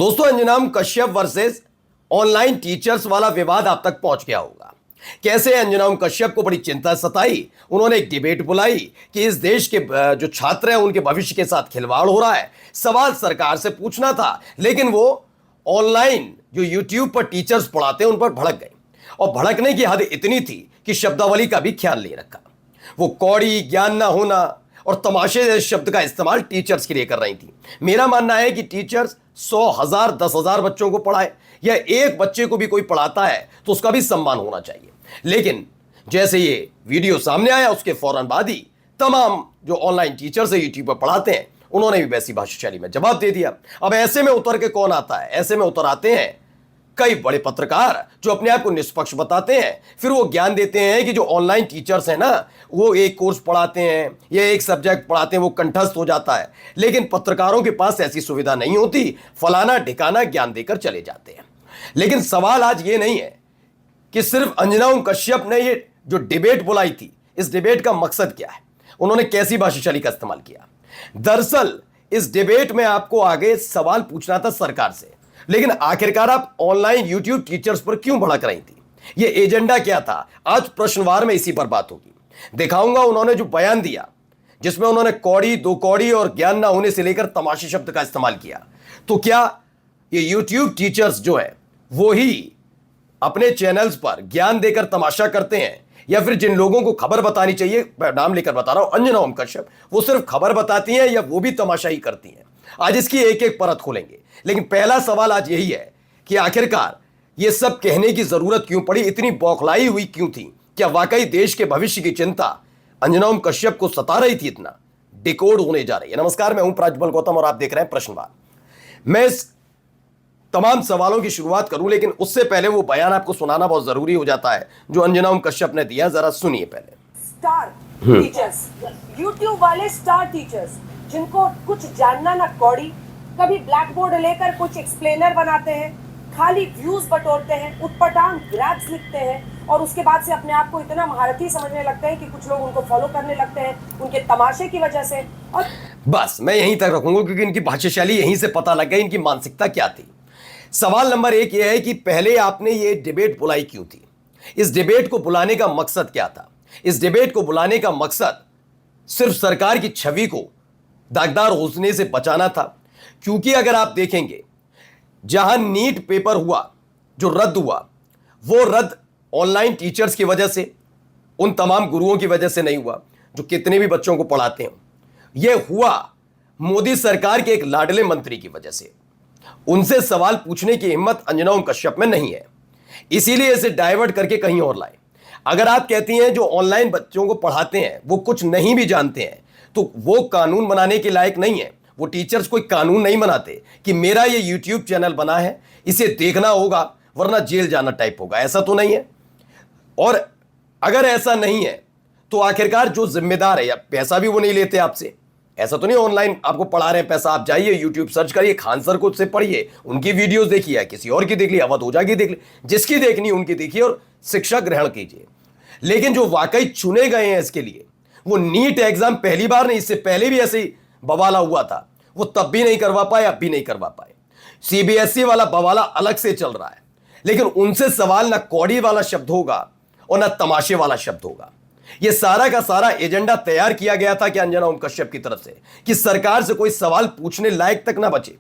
दोस्तों, अंजनाम Kashyap versus online teachers वाला विवाद आप तक पहुंच गया होगा। कैसे अंजनाम कश्यप को बड़ी चिंता सताई, उन्होंने एक डिबेट बुलाई कि इस देश के जो छात्र हैं उनके भविष्य के साथ खिलवाड़ हो रहा है, सवाल सरकार से पूछना था, लेकिन वो ऑनलाइन जो यूट्यूब पर टीचर्स पढ़ाते हैं उन पर भड़क गए। और भड़कने की हद इतनी थी कि शब्दावली का भी ख्याल नहीं रखा। वो कौड़ी, ज्ञान ना होना और तमाशे जैसे शब्द का इस्तेमाल टीचर्स के लिए कर रही थी। मेरा मानना है कि टीचर्स 100,000 10,000 बच्चों को पढ़ाए या एक बच्चे को भी कोई पढ़ाता है तो उसका भी सम्मान होना चाहिए। लेकिन जैसे ये वीडियो सामने आया उसके फौरन बाद ही तमाम जो ऑनलाइन टीचर्स है यूट्यूब पर पढ़ाते हैं उन्होंने भी वैसी भाषा शैली में जवाब दे दिया। अब ऐसे में उतर के कौन आता है? ऐसे में उतर आते हैं कई बड़े पत्रकार जो अपने आप को निष्पक्ष बताते हैं। फिर वो ज्ञान देते हैं कि जो ऑनलाइन टीचर्स हैं ना, वो एक कोर्स पढ़ाते हैं या एक सब्जेक्ट पढ़ाते हैं, वो कंठस्थ हो जाता है। लेकिन पत्रकारों के पास ऐसी सुविधा नहीं होती, फलाना ढिकाना ज्ञान देकर चले जाते हैं। लेकिन सवाल आज ये नहीं है कि सिर्फ अंजनाम कश्यप ने ये जो डिबेट बुलाई थी, इस डिबेट का मकसद क्या है, उन्होंने कैसी भाषा शैली का इस्तेमाल किया। दरअसल इस डिबेट में आपको आगे सवाल पूछना था सरकार से, लेकिन आखिरकार आप ऑनलाइन यूट्यूब टीचर्स पर क्यों भड़क रही थी? ये एजेंडा क्या था? आज प्रश्नवार में इसी पर बात होगी। दिखाऊंगा उन्होंने जो बयान दिया जिसमें उन्होंने कौड़ी, दो कौड़ी और ज्ञान ना होने से लेकर तमाशे शब्द का इस्तेमाल किया। तो क्या ये यूट्यूब टीचर्स जो है वो ही अपने चैनल्स पर ज्ञान देकर तमाशा करते हैं, या फिर जिन लोगों को खबर बतानी चाहिए, मैं नाम लेकर बता रहा हूं, अंजनाम कश्यप, वो सिर्फ खबर बताती हैं या वो भी तमाशा ही करती हैं? आज इसकी एक एक परत खोलेंगे। लेकिन पहला सवाल आज यही है कि आखिरकार ये सब कहने की जरूरत क्यों पड़ी? इतनी बौखलाई हुई क्यों थी? क्या वाकई देश के भविष्य की चिंता अंजनाम कश्यप को सता रही थी? इतना डिकोड होने जा रही है। नमस्कार, मैं हूं प्राज्वल गौतम और आप देख रहे हैं प्रश्नवार। मैं इस तमाम सवालों की शुरुआत करूं, लेकिन उससे पहले वो बयान आपको सुनाना बहुत जरूरी हो जाता है जो अंजनाम कश्यप ने दिया। जरा सुनिए पहले। स्टार टीचर्स, यूट्यूब वाले स्टार टीचर्स जिनको कुछ जानना ना कौड़ी, कभी ब्लैक बोर्ड लेकर कुछ एक्सप्लेनर बनाते हैं, खाली व्यूज बटोरते हैं, उटपटांग ग्रैब्स लिखते हैं और उसके बाद से अपने आप को इतना महारथी समझने लगते हैं कि कुछ लोग उनको फॉलो करने लगते हैं उनके तमाशे की वजह से। और बस मैं यहीं तक रखूंगा क्योंकि इनकी भाषा शैली यहीं से पता लग गई इनकी मानसिकता क्या थी। सवाल नंबर एक यह है कि पहले आपने ये डिबेट बुलाई क्यों थी? इस डिबेट को बुलाने का मकसद क्या था? इस डिबेट को बुलाने का मकसद सिर्फ सरकार की छवि को दागदार होने से बचाना था। क्योंकि अगर आप देखेंगे, जहां नीट पेपर हुआ, जो रद्द हुआ, वो रद्द ऑनलाइन टीचर्स की वजह से, उन तमाम गुरुओं की वजह से नहीं हुआ जो कितने भी बच्चों को पढ़ाते हैं। यह हुआ मोदी सरकार के एक लाडले मंत्री की वजह से। उनसे सवाल पूछने की हिम्मत अंजनाम कश्यप में नहीं है, इसीलिए इसे डाइवर्ट करके कहीं और लाए। अगर आप कहती हैं जो ऑनलाइन बच्चों को पढ़ाते हैं वो कुछ नहीं भी जानते हैं, तो वो कानून बनाने के लायक नहीं है। वो टीचर्स कोई कानून नहीं बनाते कि मेरा ये यूट्यूब चैनल बना है, इसे देखना होगा वरना जेल जाना टाइप होगा, ऐसा तो नहीं है। और अगर ऐसा नहीं है तो आखिरकार जो जिम्मेदार है, या पैसा भी वो नहीं लेते आपसे, ऐसा तो नहीं ऑनलाइन आपको पढ़ा रहे हैं पैसा, आप जाइए यूट्यूब सर्च करिए, खान सर को से पढ़िए, उनकी वीडियोस देखिए, किसी और की देख ली, अवध ओझा की देख ली, जिसकी देखनी उनकी देखिए और शिक्षा ग्रहण कीजिए। लेकिन जो वाकई चुने गए हैं इसके लिए, वो नीट एग्जाम पहली बार नहीं, इससे पहले भी ऐसे ही बवाला हुआ था, वो तब भी नहीं करवा पाए, अब भी नहीं करवा पाए। सीबीएसई वाला बवाला अलग से चल रहा है, लेकिन उनसे सवाल ना कौड़ी वाला शब्द होगा और ना तमाशे वाला शब्द होगा। यह सारा का सारा एजेंडा तैयार किया गया था कि अंजनाम कश्यप की तरफ से, कि सरकार से कोई सवाल पूछने लायक तक ना बचे।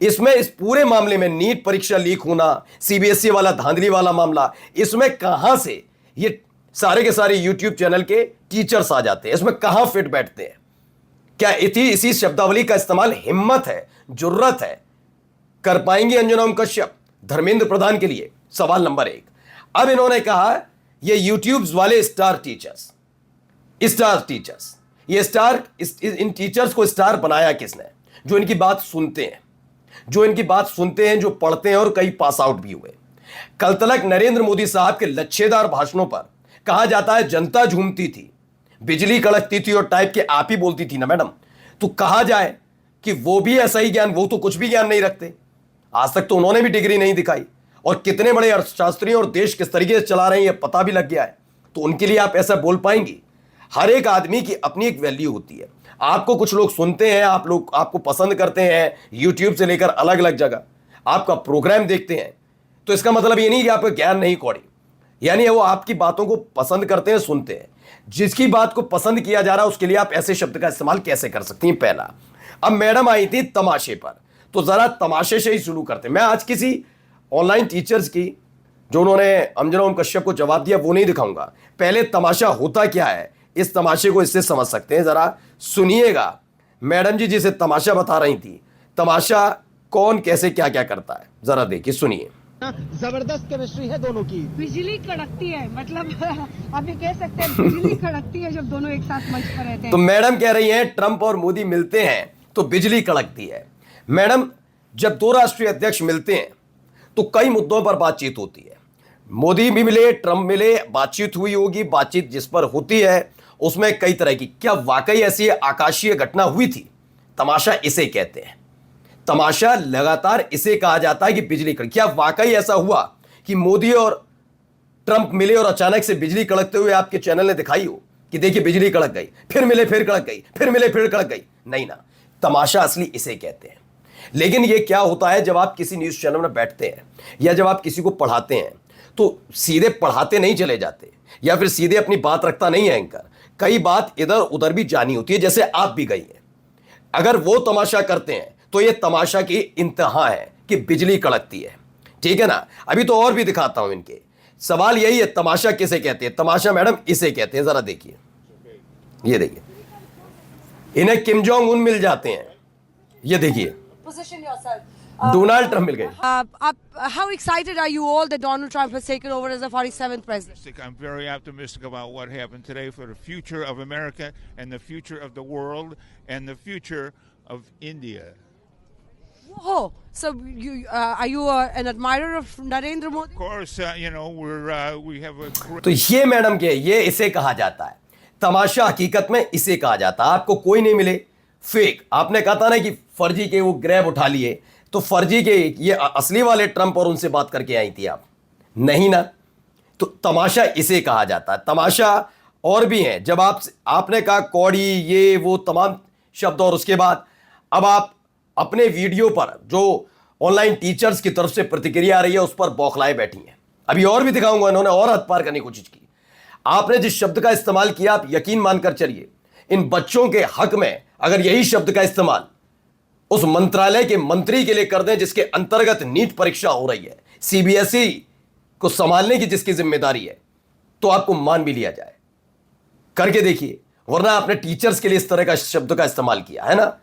इसमें, इस पूरे मामले में नीट परीक्षा लीक होना, सीबीएसई वाला धांधली वाला मामला, इसमें कहां से ये सारे के सारे यूट्यूब चैनल के टीचर्स आ जाते हैं? इसमें कहां फिट बैठते हैं? क्या इसी शब्दावली का इस्तेमाल हिम्मत है, जुर्रत है, कर पाएंगे अंजनाम कश्यप धर्मेंद्र प्रधान के लिए? सवाल नंबर एक। अब इन्होंने कहा ये यूट्यूब वाले स्टार टीचर्स, ये स्टार, इन टीचर्स को स्टार बनाया किसने? जो इनकी बात सुनते हैं, जो पढ़ते हैं और कई पास आउट भी हुए। कल तक नरेंद्र मोदी साहब के लच्छेदार भाषणों पर कहा जाता है जनता झूमती थी, बिजली कड़कती थी और टाइप के आप ही बोलती थी ना मैडम। तो कहा जाए कि वो भी ऐसा ही ज्ञान, वो तो कुछ भी ज्ञान नहीं रखते। आज तक तो उन्होंने भी डिग्री नहीं दिखाई, और कितने बड़े अर्थशास्त्री और देश किस तरीके से चला रहे हैं ये पता भी लग गया है। तो उनके लिए आप ऐसा बोल पाएंगी? हर एक आदमी की अपनी एक वैल्यू होती है। आपको कुछ लोग सुनते हैं, आप लोग आपको पसंद करते हैं यूट्यूब से लेकर अलग अलग जगह, आपका प्रोग्राम देखते हैं, तो इसका मतलब ये नहीं कि आपका ज्ञान नहीं कौड़ी, यानी वो आपकी बातों को पसंद करते हैं, सुनते हैं। जिसकी बात को पसंद किया जा रहा है उसके लिए आप ऐसे शब्द का इस्तेमाल कैसे कर सकती हैं, पहला। अब मैडम आई थी तमाशे पर, तो जरा तमाशे से ही शुरू करते हैं। मैं आज किसी ऑनलाइन टीचर्स की जो उन्होंने अंजुम कश्यप को जवाब दिया वो नहीं दिखाऊंगा, पहले तमाशा होता क्या है इस तमाशे को इससे समझ सकते हैं। जरा सुनिएगा मैडम जी जिसे तमाशा बता रही थी, तमाशा कौन कैसे क्या क्या करता है, जरा देखिए सुनिए। जबरदस्त केमिस्ट्री है दोनों की। बिजली कड़कती है, मतलब आप ये कह सकते हैं बिजली कड़कती है जब दोनों एक साथ मंच पर रहते हैं। तो मैडम कह रही हैं ट्रंप और मोदी मिलते हैं तो बिजली कड़कती है। मैडम जब दो राष्ट्रीय अध्यक्ष मिलते हैं तो कई मुद्दों पर बातचीत होती है। मोदी भी मिले, ट्रंप मिले, बातचीत हुई होगी। बातचीत जिस पर होती है उसमें कई तरह की, क्या वाकई ऐसी आकाशीय घटना हुई थी? तमाशा इसे कहते हैं। तमाशा लगातार इसे कहा जाता है कि बिजली कड़क, क्या वाकई ऐसा हुआ कि मोदी और ट्रंप मिले और अचानक से बिजली कड़कते हुए आपके चैनल ने दिखाई हो कि देखिए बिजली कड़क गई, फिर मिले फिर कड़क गई, फिर मिले फिर कड़क गई? नहीं ना, तमाशा असली इसे कहते हैं। लेकिन यह क्या होता है जब आप किसी न्यूज चैनल में बैठते हैं या जब आप किसी को पढ़ाते हैं तो सीधे पढ़ाते नहीं चले जाते या फिर सीधे अपनी बात रखता नहीं है एंकर, कई बात इधर उधर भी जानी होती है, जैसे आप भी गई हैं। अगर वो तमाशा करते हैं तो ये तमाशा की इंतहा है कि बिजली कड़कती है, ठीक है ना। अभी तो और भी दिखाता हूं इनके। सवाल यही है, तमाशा किसे कहते हैं? तमाशा मैडम इसे कहते हैं। जरा देखिए, ये देखिए, इन्हें किम जोंग उन मिल जाते हैं। ये देखिए, Position yourself. डोनाल्ड ट्रंप मिल गए। How excited are you all that Donald Trump has taken over as the 47th president? I'm very optimistic about what happened today for the future of America and the future of the world and the future of India. Oh, so are you an admirer of Narendra Modi? Of course, we have a great तो ये madam के ये इसे कहा जाता है तमाशा, हकीकत में इसे कहा जाता है। आपको कोई नहीं मिले, फेक। आपने कहा था ना कि फर्जी के वो ग्रैब उठा लिए, तो फर्जी के ये असली वाले ट्रंप और उनसे बात करके आई थी आप, नहीं ना। तो तमाशा इसे कहा जाता है। तमाशा और भी हैं, जब आपने कहा कौड़ी ये वो तमाम शब्द, और उसके बाद अब आप अपने वीडियो पर जो ऑनलाइन टीचर्स की तरफ से प्रतिक्रिया आ रही है उस पर बौखलाए बैठी हैं। अभी और भी दिखाऊंगा, इन्होंने और हद पार करने की कोशिश की। आपने जिस शब्द का इस्तेमाल किया, आप यकीन मानकर चलिए, इन बच्चों के हक में अगर यही शब्द का इस्तेमाल उस मंत्रालय के मंत्री के लिए कर दें जिसके अंतर्गत नीट परीक्षा हो रही है, सीबीएसई को संभालने की जिसकी जिम्मेदारी है, तो आपको मान भी लिया जाए। करके देखिए, वरना आपने टीचर्स के लिए इस तरह का शब्द का इस्तेमाल किया है ना।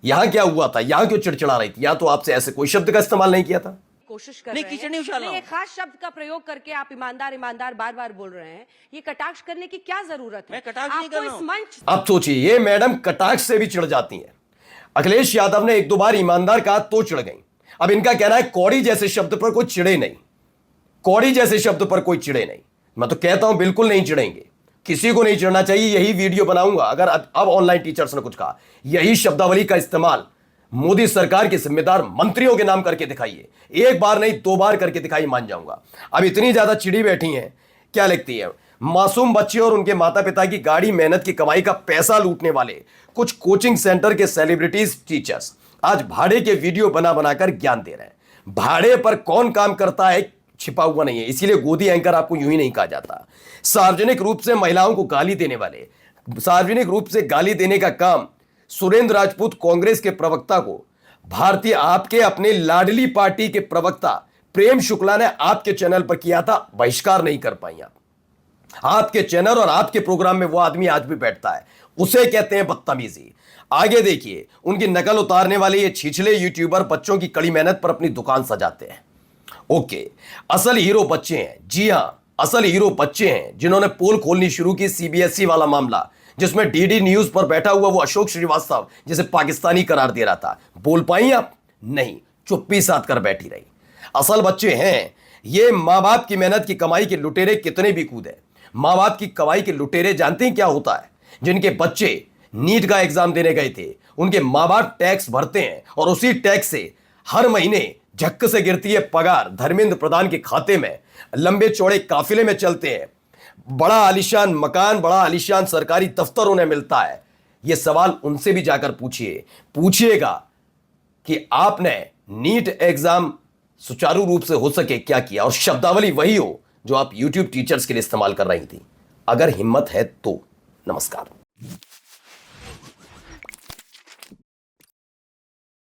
यहां क्या हुआ था, यहां क्यों चिड़चिड़ा रही थी? यहां तो आपसे ऐसे कोई शब्द का इस्तेमाल नहीं किया था। कोशिश कर नहीं, रहे कीचड़ हैं। नहीं उछाल रहा नहीं, हूं। एक खास शब्द का प्रयोग करके आप ईमानदार ईमानदार बार बार बोल रहे हैं, ये कटाक्ष करने की क्या जरूरत है? मैं कटाक्ष नहीं कर आपको रहा इस हूं। मंच अब सोचिए, ये मैडम कटाक्ष से भी चिढ़ जाती हैं। अखिलेश यादव ने एक दो बार ईमानदार कहा तो चिढ़ गई। अब इनका कहना है कौड़ी जैसे शब्द पर कोई चिढ़े नहीं, कौड़ी जैसे शब्द पर कोई चिढ़े नहीं। मैं तो कहता हूं बिल्कुल नहीं चिढ़ेंगे, किसी को नहीं चिढ़ना चाहिए। यही वीडियो बनाऊंगा अगर अब ऑनलाइन टीचर्स ने कुछ कहा, यही शब्दावली का इस्तेमाल मोदी सरकार के जिम्मेदार मंत्रियों के नाम करके दिखाइए। एक बार नहीं, दो बार करके दिखाई, मान जाऊंगा। अब इतनी ज्यादा चिड़ी बैठी हैं, क्या लिखती है? मासूम बच्चे और उनके माता पिता की गाड़ी मेहनत की कमाई का पैसा लूटने वाले कुछ कोचिंग सेंटर के सेलिब्रिटीज टीचर्स आज भाड़े के वीडियो बना बनाकर ज्ञान दे रहे हैं। भाड़े पर कौन काम करता है छिपा हुआ नहीं है, इसीलिए गोदी एंकर आपको यूं ही नहीं कहा जाता। सार्वजनिक रूप से महिलाओं को गाली देने वाले, सार्वजनिक रूप से गाली देने का काम सुरेंद्र राजपूत कांग्रेस के प्रवक्ता को भारतीय आपके अपने लाडली पार्टी के प्रवक्ता प्रेम शुक्ला ने आपके चैनल पर किया था, बहिष्कार नहीं कर पाई आप। आपके चैनल और आपके प्रोग्राम में वो आदमी आज भी बैठता है, उसे कहते हैं बदतमीजी। आगे देखिए, उनकी नकल उतारने वाले ये छिछले यूट्यूबर बच्चों की कड़ी मेहनत पर अपनी दुकान सजाते हैं। ओके, असल हीरो बच्चे हैं। जी हां, असल हीरो बच्चे हैं जिन्होंने पोल खोलनी शुरू की। सीबीएसई वाला मामला जिसमें डीडी न्यूज पर बैठा हुआ वो अशोक श्रीवास्तव जिसे पाकिस्तानी करार दे रहा था, बोल पाई आप? नहीं, चुप्पी साध कर बैठी रही। असल बच्चे हैं ये। मां बाप की मेहनत की कमाई के लुटेरे कितने भी कूदे। मां बाप की कमाई के लुटेरे जानते हैं क्या होता है? जिनके बच्चे नीट का एग्जाम देने गए थे, उनके मां बाप टैक्स भरते हैं और उसी टैक्स से हर महीने झक्क से गिरती है पगार धर्मेंद्र प्रधान के खाते में। लंबे चौड़े काफिले में चलते हैं, बड़ा आलीशान मकान, बड़ा आलीशान सरकारी दफ्तर उन्हें मिलता है। यह सवाल उनसे भी जाकर पूछिएगा कि आपने नीट एग्जाम सुचारू रूप से हो सके क्या किया, और शब्दावली वही हो जो आप YouTube टीचर्स के लिए इस्तेमाल कर रही थी। अगर हिम्मत है तो। नमस्कार।